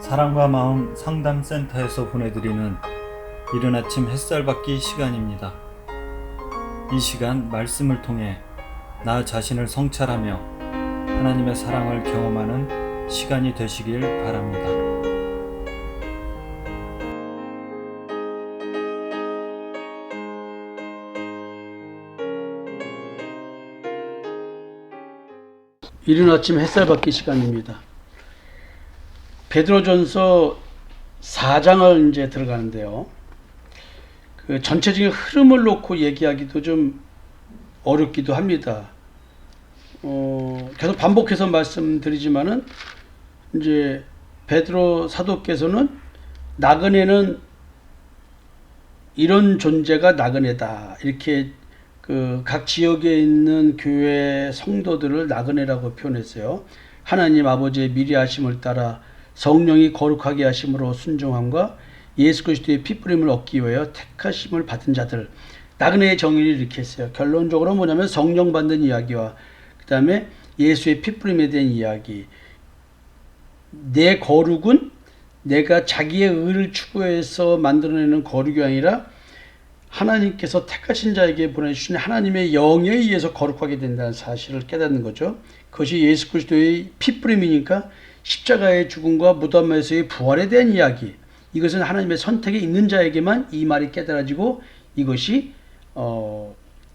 사랑과 마음 상담센터에서 보내드리는 이른 아침 햇살 받기 시간입니다. 이 시간 말씀을 통해 나 자신을 성찰하며 하나님의 사랑을 경험하는 시간이 되시길 바랍니다. 이른 아침 햇살 받기 시간입니다. 베드로전서 4장을 이제 들어가는데요. 그 전체적인 흐름을 놓고 얘기하기도 좀 어렵기도 합니다. 계속 반복해서 말씀드리지만은 이제 베드로 사도께서는 나그네는 이런 존재가 나그네다, 이렇게 그 각 지역에 있는 교회 성도들을 나그네라고 표현했어요. 하나님 아버지의 미리하심을 따라 성령이 거룩하게 하심으로 순종함과 예수 그리스도의 피뿌림을 얻기 위하여 택하심을 받은 자들, 나그네의 정의를 이렇게 했어요. 결론적으로 뭐냐면 성령 받는 이야기와 그 다음에 예수의 피뿌림에 대한 이야기. 내 거룩은 내가 자기의 의를 추구해서 만들어내는 거룩이 아니라 하나님께서 택하신 자에게 보내주신 하나님의 영에 의해서 거룩하게 된다는 사실을 깨닫는 거죠. 그것이 예수 그리스도의 피뿌림이니까 십자가의 죽음과 무덤에서의 부활에 대한 이야기. 이것은 하나님의 선택이 있는 자에게만 이 말이 깨달아지고 이것이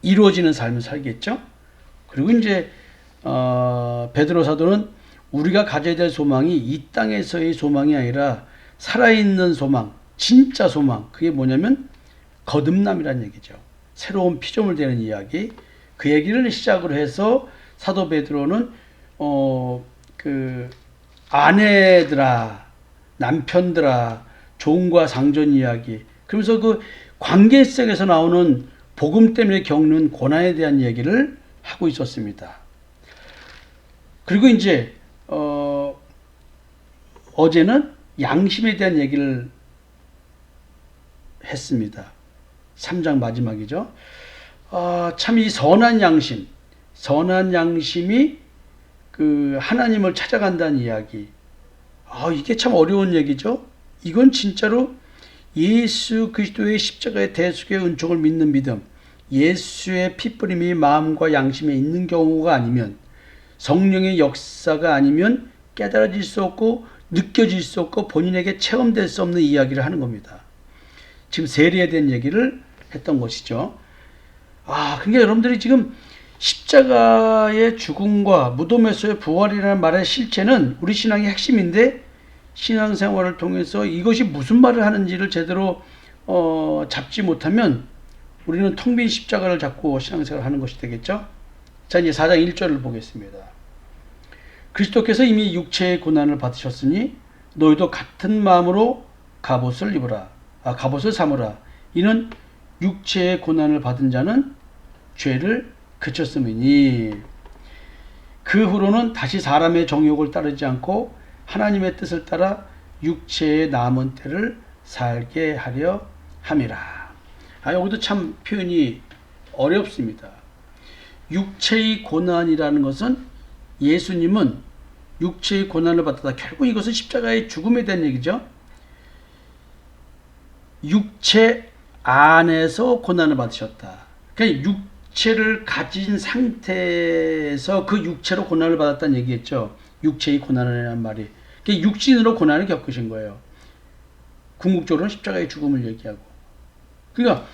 이루어지는 삶을 살겠죠. 그리고 이제 베드로 사도는 우리가 가져야 될 소망이 이 땅에서의 소망이 아니라 살아있는 소망, 진짜 소망. 그게 뭐냐면 거듭남이라는 얘기죠. 새로운 피조물 되는 이야기. 그 얘기를 시작으로 해서 사도 베드로는 그 아내들아, 남편들아, 종과 상전 이야기. 그러면서 그 관계 속에서 나오는 복음 때문에 겪는 고난에 대한 얘기를 하고 있었습니다. 그리고 이제 어제는 양심에 대한 얘기를 했습니다. 3장 마지막이죠. 참 이 선한 양심이 그 하나님을 찾아간다는 이야기. 이게 참 어려운 얘기죠. 이건 진짜로 예수 그리스도의 십자가의 대속의 은총을 믿는 믿음, 예수의 피뿌림이 마음과 양심에 있는 경우가 아니면, 성령의 역사가 아니면 깨달아질 수 없고 느껴질 수 없고 본인에게 체험될 수 없는 이야기를 하는 겁니다. 지금 세례에 대한 얘기를 했던 것이죠. 그러니까 여러분들이 지금 십자가의 죽음과 무덤에서의 부활이라는 말의 실체는 우리 신앙의 핵심인데, 신앙생활을 통해서 이것이 무슨 말을 하는지를 제대로 잡지 못하면 우리는 텅 빈 십자가를 잡고 신앙생활을 하는 것이 되겠죠. 자, 이제 4장 1절을 보겠습니다. 그리스도께서 이미 육체의 고난을 받으셨으니 너희도 같은 마음으로 갑옷을 삼으라. 이는 육체의 고난을 받은 자는 죄를 그쳤음이니 그 후로는 다시 사람의 정욕을 따르지 않고 하나님의 뜻을 따라 육체의 남은 때를 살게 하려 함이라. 여기도 참 표현이 어렵습니다. 육체의 고난이라는 것은, 예수님은 육체의 고난을 받았다. 결국 이것은 십자가의 죽음에 대한 얘기죠. 육체 안에서 고난을 받으셨다. 그러니까 육체를 가진 상태에서 그 육체로 고난을 받았다는 얘기겠죠. 육체의 고난이라는 말이. 그러니까 육신으로 고난을 겪으신 거예요. 궁극적으로는 십자가의 죽음을 얘기하고. 그러니까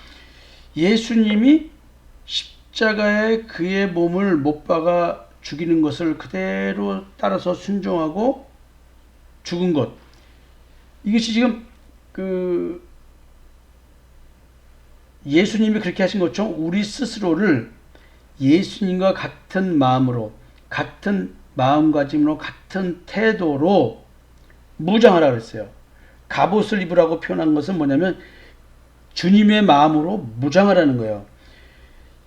예수님이 십자가에 그의 몸을 못 박아 죽이는 것을 그대로 따라서 순종하고 죽은 것. 이것이 지금 예수님이 그렇게 하신 것처럼 우리 스스로를 예수님과 같은 마음으로, 같은 마음가짐으로, 같은 태도로 무장하라 그랬어요. 갑옷을 입으라고 표현한 것은 뭐냐면 주님의 마음으로 무장하라는 거예요.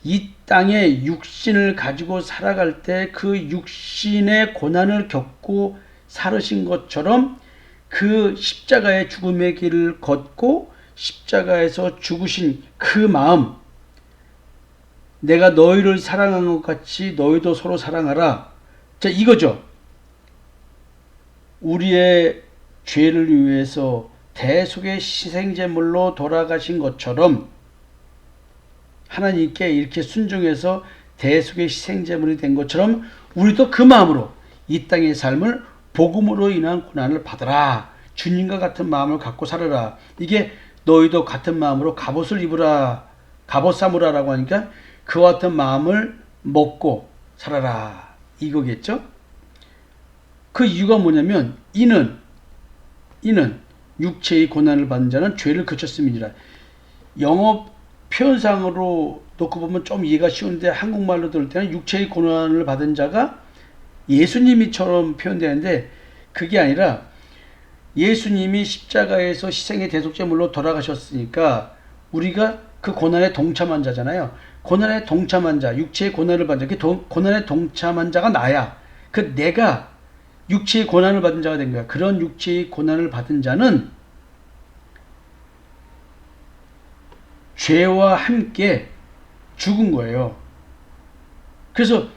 이 땅에 육신을 가지고 살아갈 때 그 육신의 고난을 겪고 살으신 것처럼 그 십자가의 죽음의 길을 걷고 십자가에서 죽으신 그 마음, 내가 너희를 사랑한 것 같이 너희도 서로 사랑하라. 자, 이거죠. 우리의 죄를 위해서 대속의 희생제물로 돌아가신 것처럼 하나님께 이렇게 순종해서 대속의 희생제물이 된 것처럼 우리도 그 마음으로 이 땅의 삶을 복음으로 인한 고난을 받아라. 주님과 같은 마음을 갖고 살아라. 이게 너희도 같은 마음으로 갑옷을 입으라. 갑옷 삼으라라고 하니까 그와 같은 마음을 먹고 살아라. 이거겠죠? 그 이유가 뭐냐면 이는 육체의 고난을 받은 자는 죄를 그쳤음이니라. 영어 표현상으로 놓고 보면 좀 이해가 쉬운데 한국말로 들을 때는 육체의 고난을 받은 자가 예수님이처럼 표현되는데 그게 아니라 예수님이 십자가에서 희생의 대속제물로 돌아가셨으니까 우리가 그 고난에 동참한 자잖아요. 고난에 동참한 자, 육체의 고난을 받은 자, 그 고난에 동참한 자가 나야. 그 내가 육체의 고난을 받은 자가 된 거야. 그런 육체의 고난을 받은 자는 죄와 함께 죽은 거예요. 그래서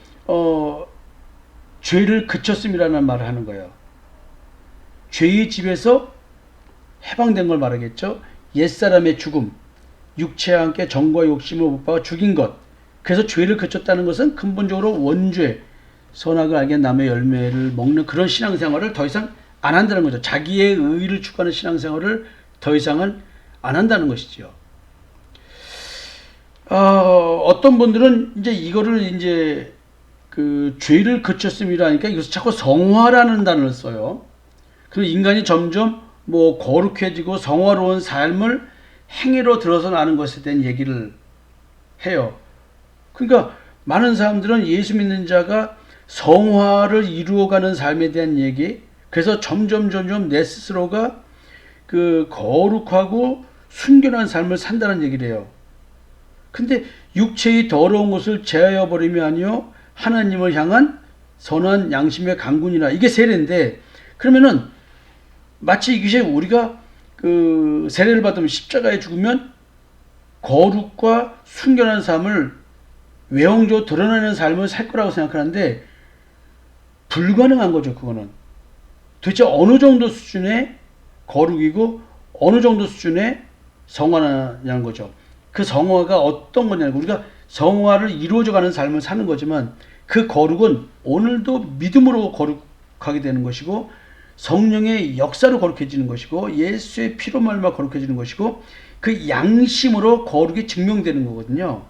죄를 그쳤음이라는 말을 하는 거예요. 죄의 집에서 해방된 걸 말하겠죠. 옛사람의 죽음, 육체와 함께 정과 욕심을 못 박아 죽인 것. 그래서 죄를 그쳤다는 것은 근본적으로 원죄, 선악을 알게 남의 열매를 먹는 그런 신앙생활을 더 이상 안 한다는 거죠. 자기의 의의를 추구하는 신앙생활을 더 이상은 안 한다는 것이죠. 어떤 분들은 이제 이거를 이제 그 죄를 그쳤음이라 하니까 이것을 자꾸 성화라는 단어를 써요. 그리고 인간이 점점 뭐 거룩해지고 성화로운 삶을 행위로 들어서 나는 것에 대한 얘기를 해요. 그러니까 많은 사람들은 예수 믿는 자가 성화를 이루어가는 삶에 대한 얘기, 그래서 점점 내 스스로가 그 거룩하고 순결한 삶을 산다는 얘기를 해요. 근데 육체의 더러운 것을 제하여 버림이 아니요 하나님을 향한 선한 양심의 강군이라, 이게 세례인데, 그러면은 마치 이것이 우리가 그 세례를 받으면 십자가에 죽으면 거룩과 순결한 삶을 외형적으로 드러내는 삶을 살 거라고 생각하는데 불가능한 거죠. 그거는 도대체 어느 정도 수준의 거룩이고 어느 정도 수준의 성화냐는 거죠. 그 성화가 어떤 거냐는, 우리가 성화를 이루어져가는 삶을 사는 거지만 그 거룩은 오늘도 믿음으로 거룩하게 되는 것이고 성령의 역사로 거룩해지는 것이고 예수의 피로 말미암아 거룩해지는 것이고 그 양심으로 거룩이 증명되는 거거든요.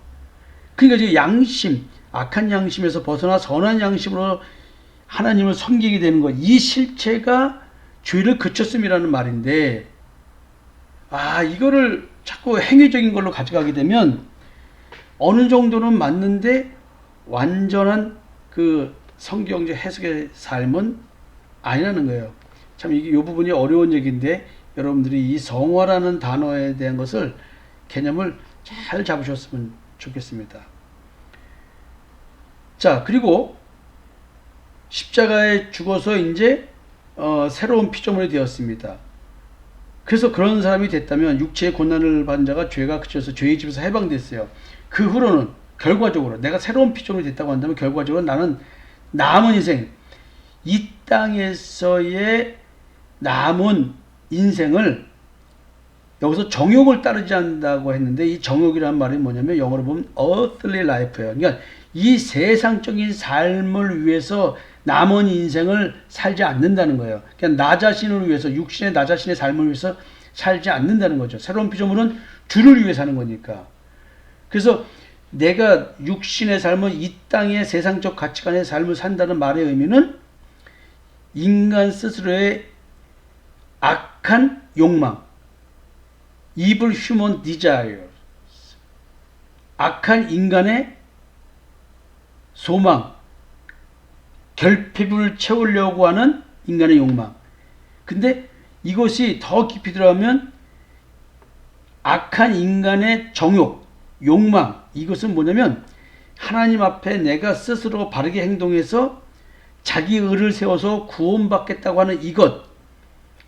그러니까 지금 양심, 악한 양심에서 벗어나 선한 양심으로 하나님을 섬기게 되는 것, 이 실체가 죄를 그쳤음이라는 말인데, 이거를 자꾸 행위적인 걸로 가져가게 되면 어느 정도는 맞는데 완전한 그 성경적 해석의 삶은 아니라는 거예요. 참 이게 이 부분이 어려운 얘기인데 여러분들이 이 성화라는 단어에 대한 것을 개념을 잘 잡으셨으면 좋겠습니다. 자, 그리고 십자가에 죽어서 이제 새로운 피조물이 되었습니다. 그래서 그런 사람이 됐다면 육체의 고난을 받은 자가 죄가 그쳐서 죄의 집에서 해방됐어요. 그 후로는 결과적으로 내가 새로운 피조물이 됐다고 한다면 결과적으로 나는 남은 인생, 이 땅에서의 남은 인생을 여기서 정욕을 따르지 않는다고 했는데, 이 정욕이라는 말이 뭐냐면 영어로 보면 earthly life예요. 그러니까 이 세상적인 삶을 위해서 남은 인생을 살지 않는다는 거예요. 그냥 나 자신을 위해서, 육신의 나 자신의 삶을 위해서 살지 않는다는 거죠. 새로운 피조물은 주를 위해 사는 거니까. 그래서 내가 육신의 삶은 이 땅의 세상적 가치관의 삶을 산다는 말의 의미는 인간 스스로의 악한 욕망, evil human desires, 악한 인간의 소망, 결핍을 채우려고 하는 인간의 욕망. 근데 이것이 더 깊이 들어가면 악한 인간의 정욕, 욕망, 이것은 뭐냐면 하나님 앞에 내가 스스로 바르게 행동해서 자기 의를 세워서 구원받겠다고 하는 이것,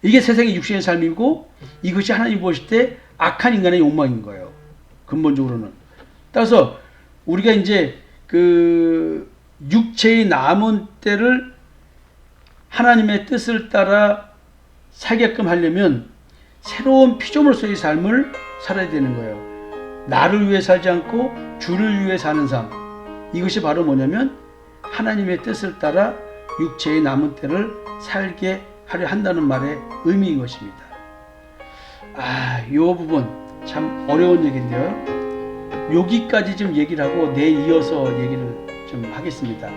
이게 세상의 육신의 삶이고 이것이 하나님 보실 때 악한 인간의 욕망인 거예요. 근본적으로는. 따라서 우리가 이제 그 육체의 남은 때를 하나님의 뜻을 따라 살게끔 하려면 새로운 피조물로서의 삶을 살아야 되는 거예요. 나를 위해 살지 않고 주를 위해 사는 삶. 이것이 바로 뭐냐면 하나님의 뜻을 따라 육체의 남은 때를 살게 하려 한다는 말의 의미인 것입니다. 이 부분 참 어려운 얘기인데요. 여기까지 좀 얘기를 하고 이어서 얘기를 좀 하겠습니다.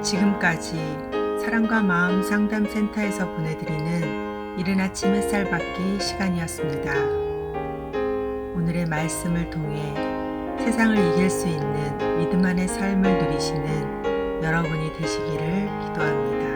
지금까지 사랑과 마음 상담센터에서 보내드리는 이른 아침 햇살 받기 시간이었습니다. 오늘의 말씀을 통해 세상을 이길 수 있는 믿음 안의 삶을 누리시는 여러분이 되시기를 기도합니다.